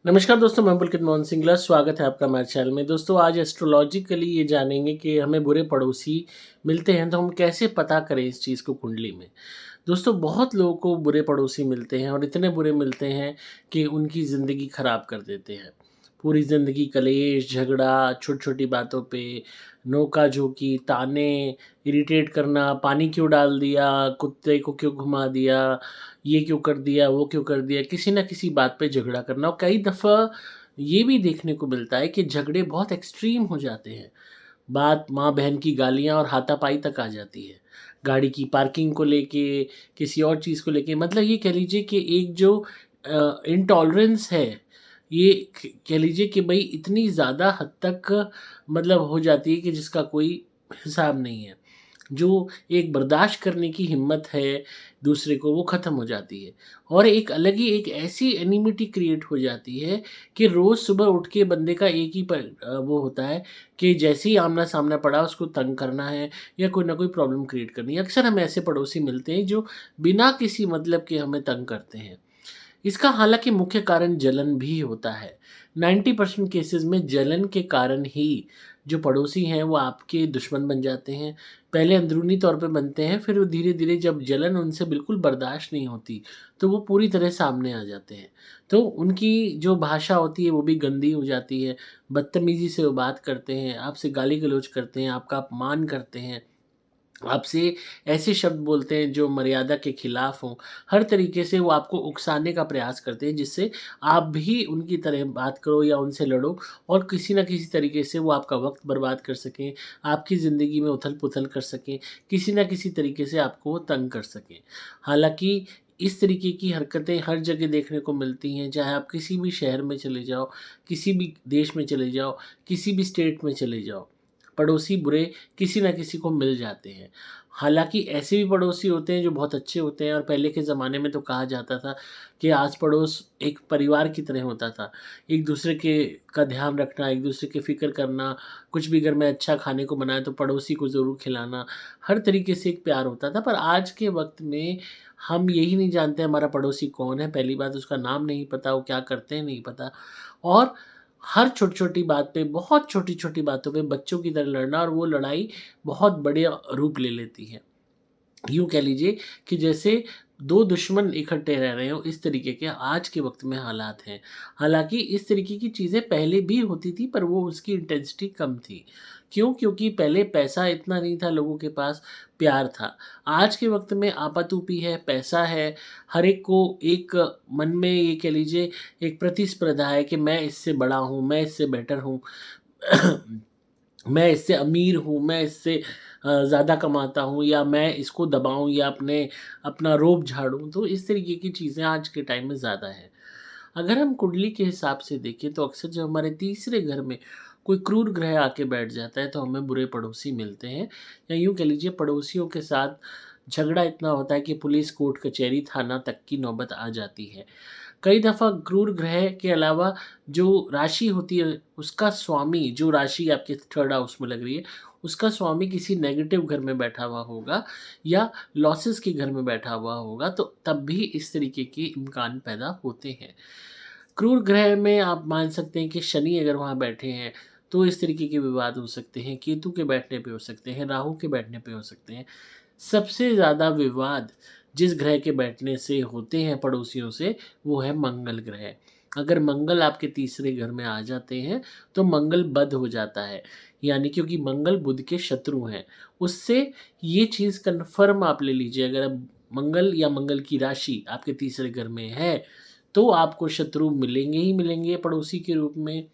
नमस्कार दोस्तों, मैं पुलकित मोहन सिंगला। स्वागत है आपका हमारे चैनल में। दोस्तों, आज एस्ट्रोलॉजिकली ये जानेंगे कि हमें बुरे पड़ोसी मिलते हैं तो हम कैसे पता करें इस चीज़ को कुंडली में। दोस्तों, बहुत लोगों को बुरे पड़ोसी मिलते हैं और इतने बुरे मिलते हैं कि उनकी ज़िंदगी ख़राब कर देते हैं। पूरी ज़िंदगी कलेश, झगड़ा, छोटी-छोटी बातों पे नोका-झोंकी, ताने, इरिटेट करना, पानी क्यों डाल दिया, कुत्ते को क्यों घुमा दिया, ये क्यों कर दिया, वो क्यों कर दिया, किसी न किसी बात पे झगड़ा करना। और कई दफ़ा ये भी देखने को मिलता है कि झगड़े बहुत एक्सट्रीम हो जाते हैं। बात माँ-बहन की गालियाँ और हाथापाई तक आ जाती है। गाड़ी की पार्किंग को लेके, किसी और चीज़ को लेके, मतलब ये कह लीजिए कि एक जो इंटॉलरेंस है, ये कह लीजिए कि भई इतनी ज़्यादा हद तक मतलब हो जाती है कि जिसका कोई हिसाब नहीं है। जो एक बर्दाश्त करने की हिम्मत है दूसरे को, वो ख़त्म हो जाती है। और एक अलग ही एक ऐसी एनिमिटी क्रिएट हो जाती है कि रोज़ सुबह उठ के बंदे का एक ही वो होता है कि जैसे ही आमना-सामना पड़ा उसको तंग करना है या कोई ना कोई प्रॉब्लम क्रिएट करनी है। अक्सर हमें ऐसे पड़ोसी मिलते हैं जो बिना किसी मतलब के हमें तंग करते हैं। इसका हालाँकि मुख्य कारण जलन भी होता है। 90% केसेज़ में जलन के कारण ही जो पड़ोसी हैं वो आपके दुश्मन बन जाते हैं। पहले अंदरूनी तौर पे बनते हैं, फिर वो धीरे-धीरे जब जलन उनसे बिल्कुल बर्दाश्त नहीं होती, तो वो पूरी तरह सामने आ जाते हैं। तो उनकी जो भाषा होती है वो भी गंदी हो जाती है। बदतमीज़ी से वो बात करते हैं, आपसे गाली-गलौच करते हैं, आपका अपमान करते हैं। आपसे ऐसे शब्द बोलते हैं जो मर्यादा के खिलाफ हों। हर तरीके से वो आपको उकसाने का प्रयास करते हैं जिससे आप भी उनकी तरह बात करो या उनसे लड़ो और किसी न किसी तरीके से वो आपका वक़्त बर्बाद कर सकें, आपकी ज़िंदगी में उथल-पुथल कर सकें, किसी न किसी तरीके से आपको वो तंग कर सकें। हालाँकि इस तरीके की हरकतें हर जगह देखने को मिलती हैं, चाहे आप किसी भी शहर में चले जाओ, किसी भी देश में चले जाओ, किसी भी स्टेट में चले जाओ। पड़ोसी बुरे किसी न किसी को मिल जाते हैं। हालाँकि ऐसे भी पड़ोसी होते हैं जो बहुत अच्छे होते हैं और पहले के ज़माने में तो कहा जाता था कि आस-पड़ोस एक परिवार की तरह होता था। एक-दूसरे के का ध्यान रखना, एक-दूसरे की फ़िक्र करना, कुछ भी घर में अच्छा खाने को बनाए तो पड़ोसी को ज़रूर खिलाना, हर तरीके से एक प्यार होता था। पर आज के वक़्त में हम यही नहीं जानते हमारा पड़ोसी कौन है, पहली बात उसका नाम नहीं पता, वो क्या करते हैं नहीं पता और हर छोटी-छोटी बात पे, बहुत छोटी-छोटी बातों पे बच्चों की तरह लड़ना और वो लड़ाई बहुत बड़े रूप ले लेती है। यूँ कह लीजिए कि जैसे 2 दुश्मन इकट्ठे रह रहे हों, इस तरीके के आज के वक़्त में हालात हैं। हालाँकि इस तरीके की चीज़ें पहले भी होती थी पर वो उसकी इंटेंसिटी कम थी। क्यों? क्योंकि पहले पैसा इतना नहीं था लोगों के पास, प्यार था। आज के वक़्त में आपातूपी है, पैसा है, हर एक को एक मन में ये कह लीजिए एक प्रतिस्पर्धा है कि मैं इससे बड़ा हूँ, मैं इससे बेटर हूँ। मैं इससे अमीर हूँ, मैं इससे ज़्यादा कमाता हूँ या मैं इसको दबाऊँ या अपना रोब झाड़ूँ, तो इस तरीके की चीज़ें आज के टाइम में ज़्यादा हैं। अगर हम कुंडली के हिसाब से देखें तो अक्सर जब हमारे तीसरे घर में कोई क्रूर ग्रह आके बैठ जाता है तो हमें बुरे पड़ोसी मिलते हैं या यूँ कह लीजिए पड़ोसियों के साथ झगड़ा इतना होता है कि पुलिस, कोर्ट, कचहरी, थाना तक की नौबत आ जाती है। कई दफ़ा क्रूर ग्रह के अलावा जो राशि होती है उसका स्वामी, जो राशि आपके 3rd हाउस में लग रही है, उसका स्वामी किसी नेगेटिव घर में बैठा हुआ होगा या लॉसेस के घर में बैठा हुआ होगा, तो तब भी इस तरीके के इम्कान पैदा होते हैं। क्रूर ग्रह में आप मान सकते हैं कि शनि अगर वहाँ बैठे हैं, तो इस तरीके के विवाद हो सकते हैं, केतु के बैठने पे हो सकते हैं, राहु के बैठने पे हो सकते हैं। सबसे ज़्यादा विवाद जिस ग्रह के बैठने से होते हैं पड़ोसियों से, वो है मंगल ग्रह। अगर मंगल आपके तीसरे घर में आ जाते हैं, तो मंगल बध हो जाता है। यानी क्योंकि मंगल बुध के शत्रु हैं। उससे ये चीज़ कन्फर्म आप ले लीजिए, अगर अब मंगल या मंगल की राशि आपके तीसरे घर में है, तो आपको शत्रु मिलेंगे ही मिलेंगे पड़ोसी के रूप में।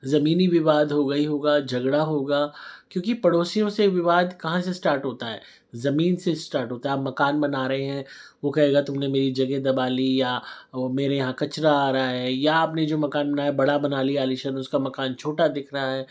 ज़मीनी विवाद होगा ही होगा, झगड़ा होगा, क्योंकि पड़ोसियों से विवाद कहाँ से स्टार्ट होता है? ज़मीन से स्टार्ट होता है। आप मकान बना रहे हैं, वो कहेगा तुमने मेरी जगह दबा ली या वो मेरे यहाँ कचरा आ रहा है या आपने जो मकान बनाया बड़ा बना लिया आलीशान, उसका मकान छोटा दिख रहा है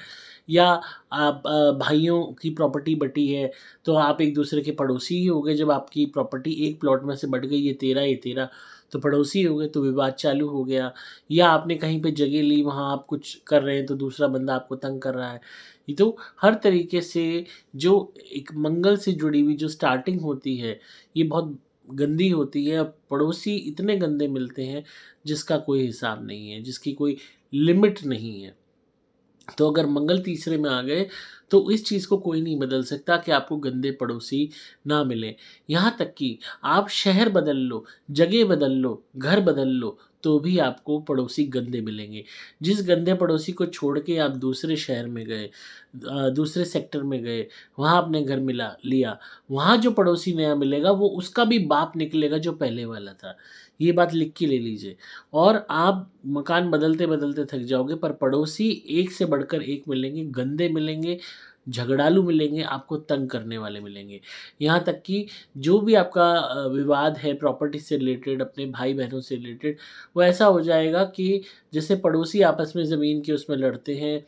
या आप भाइयों की प्रॉपर्टी बँटी है, तो आप एक-दूसरे के पड़ोसी ही हो गए। जब आपकी प्रॉपर्टी एक प्लॉट में से बँट गई, ये तेरा, तो पड़ोसी हो गए, तो विवाद चालू हो गया। या आपने कहीं पे जगह ली, वहाँ आप कुछ कर रहे हैं तो दूसरा बंदा आपको तंग कर रहा है। ये तो हर तरीके से जो एक मंगल से जुड़ी हुई जो स्टार्टिंग होती है, ये बहुत गंदी होती है, पड़ोसी इतने गंदे मिलते हैं जिसका कोई हिसाब नहीं है, जिसकी कोई लिमिट नहीं है। तो अगर मंगल तीसरे में आ गए तो इस चीज़ को कोई नहीं बदल सकता कि आपको गंदे पड़ोसी ना मिलें। यहाँ तक कि आप शहर बदल लो, जगह बदल लो, घर बदल लो, तो भी आपको पड़ोसी गंदे मिलेंगे। जिस गंदे पड़ोसी को छोड़ के आप दूसरे शहर में गए, दूसरे सेक्टर में गए, वहाँ आपने घर मिला लिया, वहाँ जो पड़ोसी नया मिलेगा वो उसका भी बाप निकलेगा जो पहले वाला था। ये बात लिख के ले लीजिए। और आप मकान बदलते-बदलते थक जाओगे, पर पड़ोसी एक से बढ़कर एक मिलेंगे, गंदे मिलेंगे, झगड़ालू मिलेंगे, आपको तंग करने वाले मिलेंगे। यहाँ तक कि जो भी आपका विवाद है प्रॉपर्टी से रिलेटेड, अपने भाई-बहनों से रिलेटेड, वो ऐसा हो जाएगा कि जैसे पड़ोसी आपस में ज़मीन के उसमें लड़ते हैं,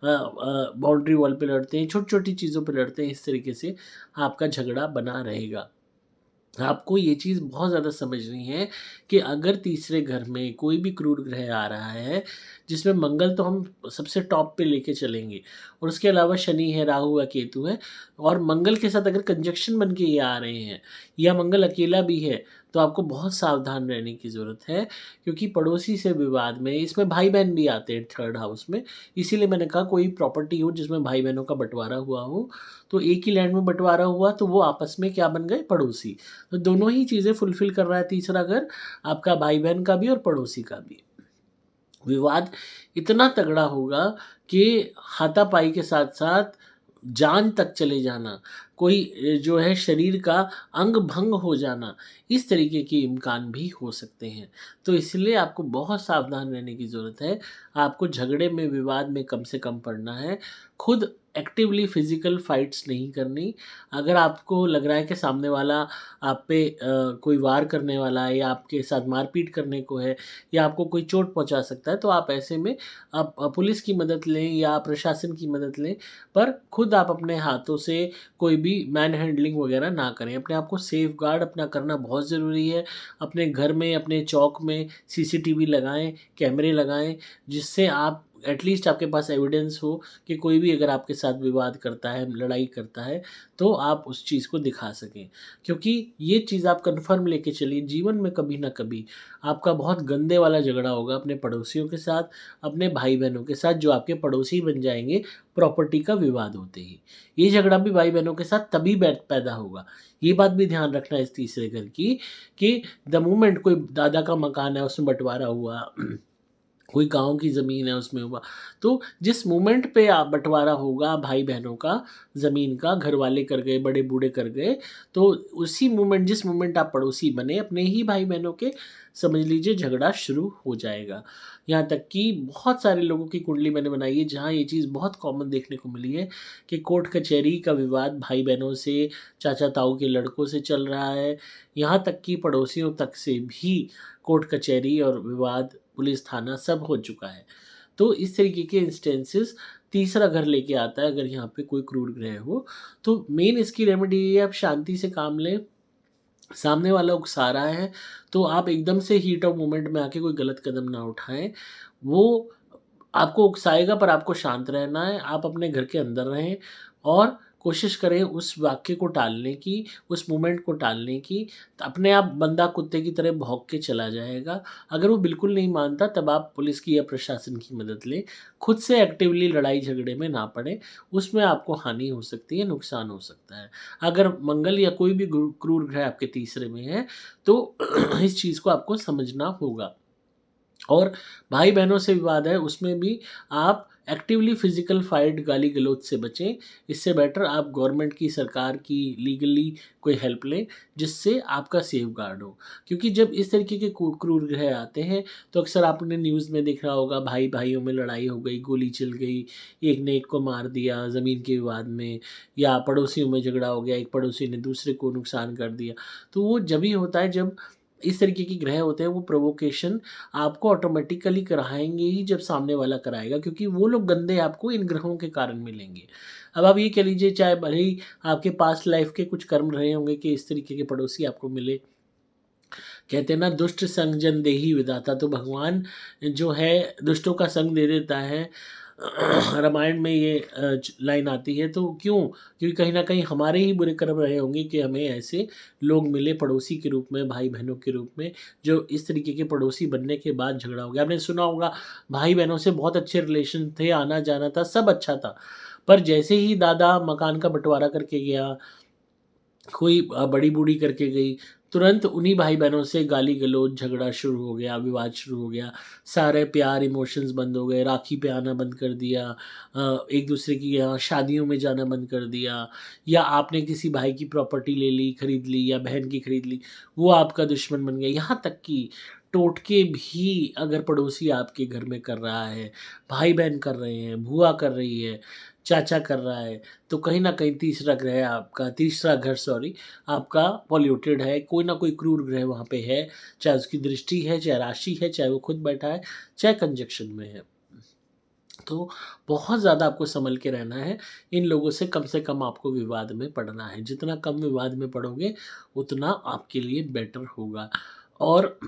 बाउंड्री वॉल पे लड़ते हैं, छोटी-छोटी चीज़ों पे लड़ते हैं, इस तरीके से आपका झगड़ा बना रहेगा। आपको ये चीज़ बहुत ज़्यादा समझनी है कि अगर तीसरे घर में कोई भी क्रूर ग्रह आ रहा है, जिसमें मंगल तो हम सबसे टॉप पे लेके चलेंगे और उसके अलावा शनि है, राहु है, केतु है, और मंगल के साथ अगर कंजक्शन बन के ये आ रहे हैं या मंगल अकेला भी है, तो आपको बहुत सावधान रहने की ज़रूरत है, क्योंकि पड़ोसी से विवाद में इसमें भाई-बहन भी आते हैं थर्ड हाउस में। इसीलिए मैंने कहा कोई प्रॉपर्टी हो जिसमें भाई-बहनों का बँटवारा हुआ हो, तो एक ही लैंड में बँटवारा हुआ तो वो आपस में क्या बन गए? पड़ोसी। तो दोनों ही चीज़ें फुलफ़िल कर रहा है तीसरा घर, आपका भाई-बहन का भी और पड़ोसी का भी। विवाद इतना तगड़ा होगा कि हाथापाई के साथ-साथ जान तक चले जाना, कोई जो है शरीर का अंग भंग हो जाना, इस तरीके के इम्कान भी हो सकते हैं। तो इसलिए आपको बहुत सावधान रहने की ज़रूरत है। आपको झगड़े में, विवाद में कम से कम पड़ना है। खुद एक्टिवली फ़िज़िकल फ़ाइट्स नहीं करनी। अगर आपको लग रहा है कि सामने वाला आप पे कोई वार करने वाला है या आपके साथ मारपीट करने को है या आपको कोई चोट पहुँचा सकता है, तो आप ऐसे में आप पुलिस की मदद लें या प्रशासन की मदद लें, पर खुद आप अपने हाथों से कोई भी मैन हैंडलिंग वगैरह ना करें। अपने आप को सेफ़गार्ड अपना करना बहुत ज़रूरी है। अपने घर में, अपने चौक में सीसीटीवी लगाएँ, कैमरे लगाएँ, जिससे आप एटलीस्ट आपके पास एविडेंस हो कि कोई भी अगर आपके साथ विवाद करता है, लड़ाई करता है, तो आप उस चीज़ को दिखा सकें। क्योंकि ये चीज़ आप कन्फ़र्म लेके चलिए, जीवन में कभी न कभी आपका बहुत गंदे वाला झगड़ा होगा अपने पड़ोसियों के साथ, अपने भाई-बहनों के साथ, जो आपके पड़ोसी बन जाएँगे प्रॉपर्टी का विवाद होते ही। ये झगड़ा भी भाई-बहनों के साथ तभी पैदा होगा। ये बात भी ध्यान रखना है इस तीसरे घर की, कि द मोमेंट कोई दादा का मकान है उसमें बँटवारा हुआ, कोई गाँव की ज़मीन है उसमें हुआ, तो जिस मोमेंट पे आप बँटवारा होगा भाई-बहनों का, ज़मीन का, घरवाले कर गए, बड़े-बूढ़े कर गए, तो उसी मोमेंट, जिस मोमेंट आप पड़ोसी बने अपने ही भाई-बहनों के, समझ लीजिए झगड़ा शुरू हो जाएगा। यहाँ तक कि बहुत सारे लोगों की कुंडली मैंने बनाई है जहाँ ये चीज़ बहुत कॉमन देखने को मिली है कि कोर्ट कचहरी का विवाद भाई-बहनों से, चाचा-ताऊ के लड़कों से चल रहा है, यहाँ तक कि पड़ोसियों तक से भी कोर्ट कचहरी और विवाद, पुलिस थाना सब हो चुका है। तो इस तरीके के इंस्टेंसेस तीसरा घर लेके आता है अगर यहाँ पे कोई क्रूर ग्रह हो। तो मेन इसकी रेमेडी ये है, आप शांति से काम लें। सामने वाला उकसा रहा है, तो आप एकदम से हीट ऑफ मोमेंट में आके कोई गलत कदम ना उठाएँ। वो आपको उकसाएगा पर आपको शांत रहना है, आप अपने घर के अंदर रहें और कोशिश करें उस वाक़ये को टालने की, उस मोमेंट को टालने की। तो अपने आप बंदा कुत्ते की तरह भौंक के चला जाएगा। अगर वो बिल्कुल नहीं मानता तब आप पुलिस की या प्रशासन की मदद लें। खुद से एक्टिवली लड़ाई झगड़े में ना पड़ें, उसमें आपको हानि हो सकती है, नुकसान हो सकता है। अगर मंगल या कोई भी क्रूर ग्रह आपके तीसरे में है, तो इस चीज़ को आपको समझना होगा। और भाई-बहनों से विवाद है उसमें भी आप एक्टिवली फ़िज़िकल फ़ाइट, गाली-गलौज से बचें। इससे बेटर आप गवर्नमेंट की, सरकार की लीगली कोई हेल्प लें, जिससे आपका सेफ़गार्ड हो। क्योंकि जब इस तरीके के क्रूर ग्रह आते हैं, तो अक्सर आपने न्यूज़ में देखा होगा, भाई-भाइयों में लड़ाई हो गई, गोली चल गई, एक ने एक को मार दिया ज़मीन के विवाद में, या पड़ोसियों में झगड़ा हो गया, एक पड़ोसी ने दूसरे को नुकसान कर दिया। तो वो जभी होता है जब इस तरीके के ग्रह होते हैं, वो प्रोवोकेशन आपको ऑटोमेटिकली कराएँगे ही जब सामने वाला कराएगा, क्योंकि वो लोग गंदे आपको इन ग्रहों के कारण मिलेंगे। अब आप ये कह लीजिए, चाहे भले ही आपके पास्ट लाइफ़ के कुछ कर्म रहे होंगे कि इस तरीके के पड़ोसी आपको मिले। कहते हैं ना, दुष्ट संग जन देहि विधाता, तो भगवान जो है दुष्टों का संग दे देता है। रामायण में ये लाइन आती है, तो क्यों? क्योंकि कहीं न कहीं हमारे ही बुरे कर्म रहे होंगे कि हमें ऐसे लोग मिले पड़ोसी के रूप में, भाई-बहनों के रूप में, जो इस तरीके के पड़ोसी बनने के बाद झगड़ा हो गया। आपने सुना होगा, भाई-बहनों से बहुत अच्छे रिलेशन थे, आना-जाना था, सब अच्छा था। पर जैसे ही दादा मकान का बँटवारा करके गया, कोई बड़ी बूढ़ी करके गई, तुरंत उन्हीं भाई-बहनों से गाली-गलौज, झगड़ा शुरू हो गया, विवाद शुरू हो गया। सारे प्यार, इमोशंस बंद हो गए, राखी पे आना बंद कर दिया, एक-दूसरे की यहाँ शादियों में जाना बंद कर दिया, या आपने किसी भाई की प्रॉपर्टी ले ली, खरीद ली, या बहन की खरीद ली, वो आपका दुश्मन बन गया। यहाँ तक कि टोटके भी अगर पड़ोसी आपके घर में कर रहा है, भाई-बहन कर रहे हैं, बुआ कर रही है, चाचा कर रहा है, तो कहीं न कहीं तीसरा घर सॉरी, आपका पॉल्यूटेड है, कोई ना कोई क्रूर ग्रह वहाँ पे है, चाहे उसकी दृष्टि है, चाहे राशि है, चाहे वो खुद बैठा है, चाहे कंजंक्शन में है। तो बहुत ज़्यादा आपको सँभल के रहना है, इन लोगों से कम आपको विवाद में पड़ना है। जितना कम विवाद में पड़ोगे, उतना आपके लिए बेटर होगा। और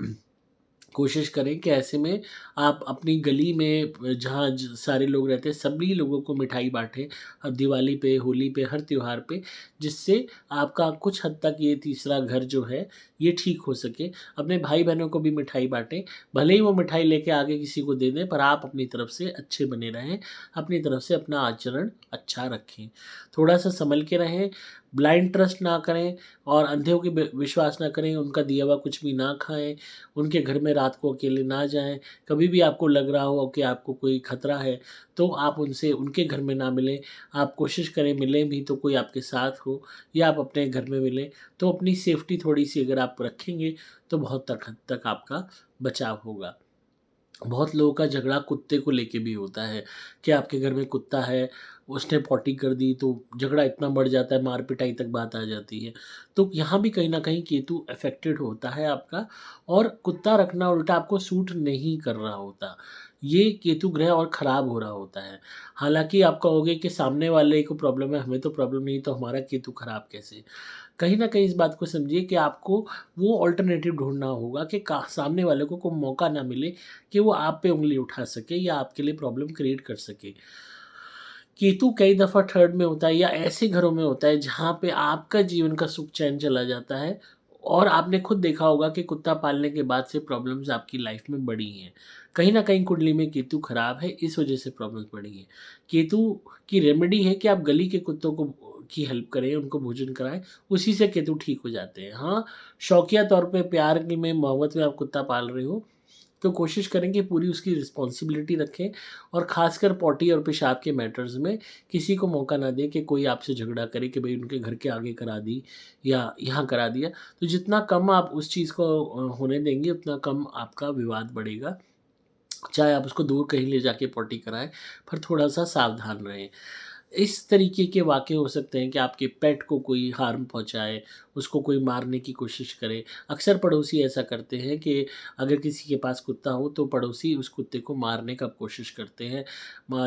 कोशिश करें कि ऐसे में आप अपनी गली में जहाँ सारे लोग रहते हैं, सभी लोगों को मिठाई बांटें, दिवाली पे, होली पे, हर त्योहार पे, जिससे आपका कुछ हद तक ये तीसरा घर जो है ये ठीक हो सके। अपने भाई बहनों को भी मिठाई बांटें, भले ही वो मिठाई लेके आगे किसी को दे दें, पर आप अपनी तरफ से अच्छे बने रहें, अपनी तरफ से अपना आचरण अच्छा रखें। थोड़ा सा संभल के रहें, ब्लाइंड ट्रस्ट ना करें, और अंधों के विश्वास ना करें, उनका दिया हुआ कुछ भी ना खाएं, उनके घर में रात को अकेले ना जाएँ। कभी भी आपको लग रहा हो कि आपको कोई खतरा है, तो आप उनसे उनके घर में ना मिलें। आप कोशिश करें, मिलें भी तो कोई आपके साथ हो, या आप अपने घर में मिलें। तो अपनी सेफ्टी थोड़ी-सी अगर आप रखेंगे, तो बहुत तक हद तक आपका बचाव होगा। बहुत लोगों का झगड़ा कुत्ते को लेके भी होता है कि आपके घर में कुत्ता है, उसने पॉटी कर दी, तो झगड़ा इतना बढ़ जाता है, मार-पिटाई तक बात आ जाती है। तो यहाँ भी कहीं न कहीं केतु अफ़ेक्टेड होता है आपका, और कुत्ता रखना उल्टा आपको सूट नहीं कर रहा होता। ये केतु ग्रह और ख़राब हो रहा होता है। हालाँकि आप कहोगे कि सामने वाले को प्रॉब्लम है, हमें तो प्रॉब्लम नहीं, तो हमारा केतु ख़राब कैसे? कहीं न कहीं इस बात को समझिए कि आपको वो अल्टरनेटिव ढूँढना होगा कि का सामने वाले को मौका ना मिले कि वो आप पे उँगली उठा सके या आपके लिए प्रॉब्लम क्रिएट कर सके। केतु कई दफ़ा थर्ड में होता है, या ऐसे घरों में होता है जहाँ पे आपका जीवन का सुख चैन चला जाता है, और आपने खुद देखा होगा कि कुत्ता पालने के बाद से प्रॉब्लम्स आपकी लाइफ में बढ़ी हैं। कहीं न कहीं कुंडली में केतु खराब है, इस वज़ह से प्रॉब्लम्स बढ़ी हैं। केतु की रेमेडी है कि आप गली के कुत्तों को की हेल्प करें, उनको भोजन कराएँ, उसी से केतु ठीक हो जाते हैं। हाँ, शौकिया तौर पे प्यार में, मोहब्बत में आप कुत्ता पाल रहे हो, तो कोशिश करें कि पूरी उसकी रिस्पॉन्सिबिलिटी रखें, और ख़ासकर पॉटी और पेशाब के मैटर्स में किसी को मौका ना दें कि कोई आपसे झगड़ा करे कि भई उनके घर के आगे करा दी या यहाँ करा दिया। तो जितना कम आप उस चीज़ को होने देंगे, उतना कम आपका विवाद बढ़ेगा। चाहे आप उसको दूर कहीं ले जाके पॉटी कराएँ, पर थोड़ा-सा सावधान रहें। इस तरीके के वाक़ये हो सकते हैं कि आपके पेट को कोई हार्म पहुँचाए, उसको कोई मारने की कोशिश करे। अक्सर पड़ोसी ऐसा करते हैं कि अगर किसी के पास कुत्ता हो, तो पड़ोसी उस कुत्ते को मारने का कोशिश करते हैं,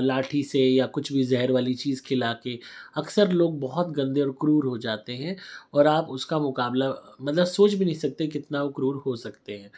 लाठी से या कुछ भी ज़हर वाली चीज़ खिला के। अक्सर लोग बहुत गंदे और क्रूर हो जाते हैं, और आप उसका मुकाबला मतलब सोच भी नहीं सकते कितना वो क्रूर हो सकते हैं।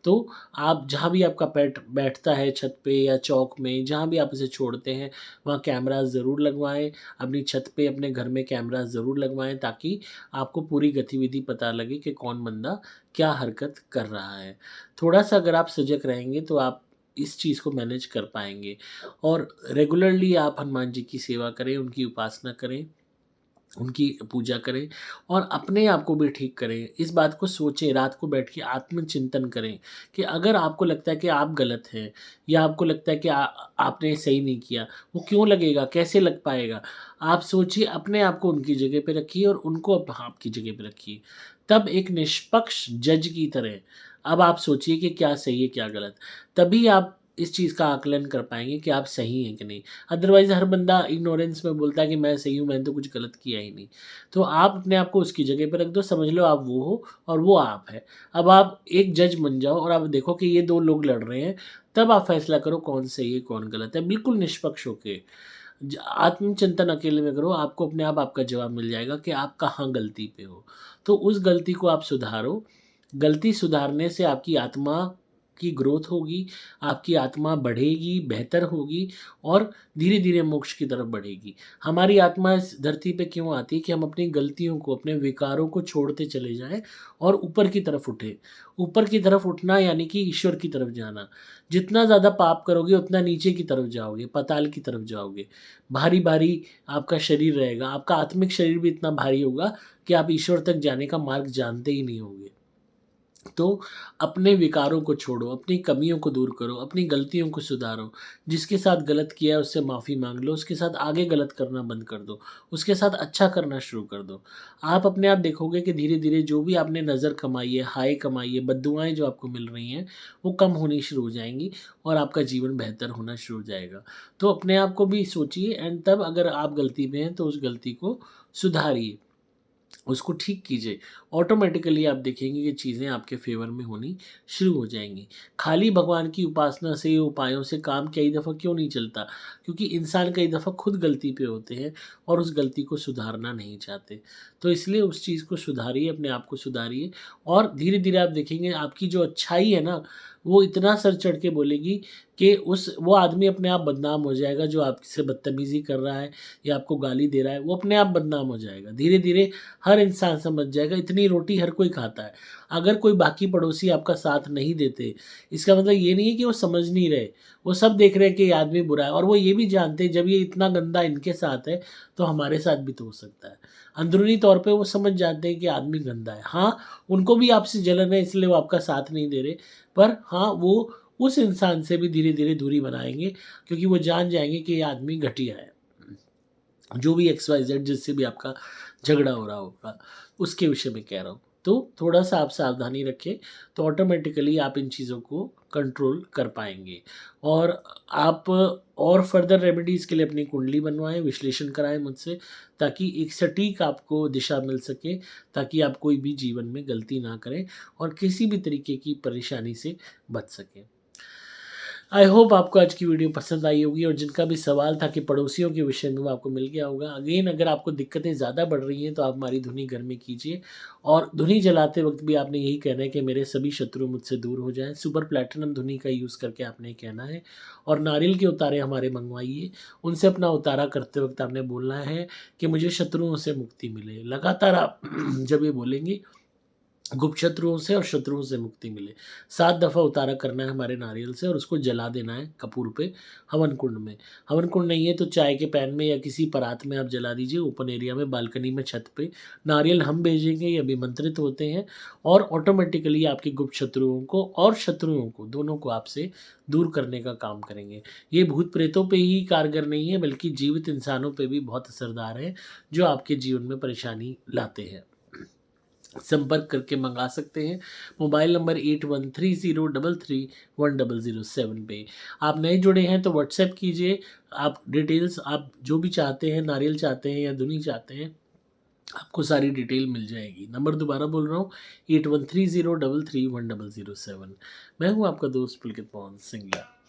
तो आप जहाँ भी आपका पेट बैठता है, छत पे या चौक में, जहाँ भी आप उसे छोड़ते हैं, वहाँ कैमराज़ ज़रूर लगवाएँ। अपनी छत पे अपने घर में कैमराज़ ज़रूर लगवाएँ, ताकि आपको पूरी गतिविधि पता लगे कि कौन बंदा क्या हरकत कर रहा है। थोड़ा-सा अगर आप सजग रहेंगे, तो आप इस चीज़ को मैनेज कर पाएँगे, और रेगुलरली आप हनुमान जी की सेवा करें, उनकी उपासना करें, उनकी पूजा करें, और अपने आप को भी ठीक करें। इस बात को सोचें, रात को बैठ के आत्मचिंतन करें कि अगर आपको लगता है कि आप गलत हैं, या आपको लगता है कि आपने सही नहीं किया, वो क्यों लगेगा? कैसे लग पाएगा? आप सोचिए, अपने आप को उनकी जगह पे रखिए, और उनको आपकी जगह पे रखिए। तब एक निष्पक्ष जज की तरह अब आप सोचिए कि क्या सही है, क्या गलत। तभी आप इस चीज़ का आकलन कर पाएँगे कि आप सही हैं कि नहीं। अदरवाइज़ हर बंदा इग्नोरेंस में बोलता है कि मैं सही हूँ, मैंने तो कुछ गलत किया ही नहीं। तो आप अपने आप को उसकी जगह पे रख दो, समझ लो आप वो हो और वो आप है। अब आप एक जज बन जाओ, और आप देखो कि ये 2 लोग लड़ रहे हैं, तब आप फैसला करो कौन सही है, कौन गलत है। बिल्कुल निष्पक्ष होके आत्मचिंतन अकेले में करो, आपको अपने आप आपका जवाब मिल जाएगा कि आप कहाँ गलती पे हो। तो उस गलती को आप सुधारो। गलती सुधारने से आपकी आत्मा की ग्रोथ होगी, आपकी आत्मा बढ़ेगी, बेहतर होगी और धीरे धीरे मोक्ष की तरफ बढ़ेगी। हमारी आत्मा इस धरती पे क्यों आती है कि हम अपनी गलतियों को, अपने विकारों को छोड़ते चले जाएं और ऊपर की तरफ उठें। ऊपर की तरफ उठना यानी कि ईश्वर की तरफ जाना। जितना ज़्यादा पाप करोगे उतना नीचे की तरफ जाओगे, पाताल की तरफ जाओगे। भारी भारी आपका शरीर रहेगा, आपका आत्मिक शरीर भी इतना भारी होगा कि आप ईश्वर तक जाने का मार्ग जानते ही नहीं होगे। तो अपने विकारों को छोड़ो, अपनी कमियों को दूर करो, अपनी गलतियों को सुधारो। जिसके साथ गलत किया है उससे माफ़ी माँग लो, उसके साथ आगे गलत करना बंद कर दो, उसके साथ अच्छा करना शुरू कर दो। आप अपने आप देखोगे कि धीरे-धीरे जो भी आपने नज़र कमाई है, हाय कमाई है, बद्दुआएँ जो आपको मिल रही हैं, वो कम होनी शुरू हो जाएँगी और आपका जीवन बेहतर होना शुरू हो जाएगा। तो अपने आप को भी सोचिए एंड तब अगर आप गलती में हैं तो उस गलती को सुधारिए। उसको ठीक कीजिए। ऑटोमैटिकली आप देखेंगे कि चीज़ें आपके फ़ेवर में होनी शुरू हो जाएँगी। खाली भगवान की उपासना से, उपायों से काम कई दफ़ा क्यों नहीं चलता? क्योंकि इंसान कई दफ़ा खुद गलती पे होते हैं और उस गलती को सुधारना नहीं चाहते। तो इसलिए उस चीज़ को सुधारिए, अपने आप को सुधारिए और धीरे-धीरे आप देखेंगे आपकी जो अच्छाई है ना, वो इतना सर चढ़ के बोलेगी कि वो आदमी अपने आप बदनाम हो जाएगा जो आपसे बदतमीज़ी कर रहा है या आपको गाली दे रहा है, वो अपने आप बदनाम हो जाएगा। धीरे-धीरे हर इंसान समझ जाएगा, इतनी रोटी हर कोई खाता है। अगर कोई बाकी पड़ोसी आपका साथ नहीं देते, इसका मतलब ये नहीं है कि वो समझ नहीं रहे। वो सब देख रहे हैं कि ये आदमी बुरा है और वो ये भी जानते हैं जब ये इतना गंदा इनके साथ है, तो हमारे साथ भी तो हो सकता है। अंदरूनी तौर पे वो समझ जाते हैं कि आदमी गंदा है। हाँ, उनको भी आपसे जलन है इसलिए वो आपका साथ नहीं दे रहे, पर हाँ, वो उस इंसान से भी धीरे-धीरे दूरी बनाएँगे क्योंकि वो जान जाएँगे कि ये आदमी घटिया है। जो भी XYZ जिससे भी आपका झगड़ा हो रहा होगा, उसके विषय में कह रहा हूँ। तो थोड़ा-सा आप सावधानी रखें, तो ऑटोमैटिकली आप इन चीज़ों को कंट्रोल कर पाएँगे। और आप और फ़र्दर रेमेडीज़ के लिए अपनी कुंडली बनवाएँ, विश्लेषण कराएँ मुझसे, ताकि एक सटीक आपको दिशा मिल सके, ताकि आप कोई भी जीवन में गलती ना करें और किसी भी तरीके की परेशानी से बच सकें। आई होप आपको आज की वीडियो पसंद आई होगी और जिनका भी सवाल था कि पड़ोसियों के विषय में वो आपको मिल गया होगा। अगेन अगर आपको दिक्कतें ज़्यादा बढ़ रही हैं तो आप हमारी धुनी घर में कीजिए और धुनी जलाते वक्त भी आपने यही कहना है कि मेरे सभी शत्रु मुझसे दूर हो जाएं। सुपर प्लैटिनम धुनी का यूज़ करके आपने कहना है और नारियल के उतारे हमारे मंगवाइए। उनसे अपना उतारा करते वक्त आपने बोलना है कि मुझे शत्रुओं से मुक्ति मिले। लगातार आप जब ये बोलेंगे गुप्त शत्रुओं से और शत्रुओं से मुक्ति मिले। 7 दफ़ा उतारा करना है हमारे नारियल से और उसको जला देना है कपूर पे हवन कुंड में। हवन कुंड नहीं है तो चाय के पैन में या किसी परात में आप जला दीजिए, ओपन एरिया में, बालकनी में, छत पे। नारियल हम भेजेंगे, ये अभिमंत्रित होते हैं और ऑटोमेटिकली आपके गुप्त शत्रुओं को और शत्रुओं को, दोनों को आपसे दूर करने का काम करेंगे। ये भूत प्रेतों पे ही कारगर नहीं है बल्कि जीवित इंसानों पे भी बहुत असरदार है, जो आपके जीवन में परेशानी लाते हैं। संपर्क करके मंगा सकते हैं मोबाइल नंबर 8130331007 पे। आप नए जुड़े हैं तो व्हाट्सएप कीजिए, आप डिटेल्स आप जो भी चाहते हैं, नारियल चाहते हैं या धुनी चाहते हैं, आपको सारी डिटेल मिल जाएगी। नंबर दोबारा बोल रहा हूँ 8130331007। मैं हूँ आपका दोस्त पुलकित मोहन सिंगला।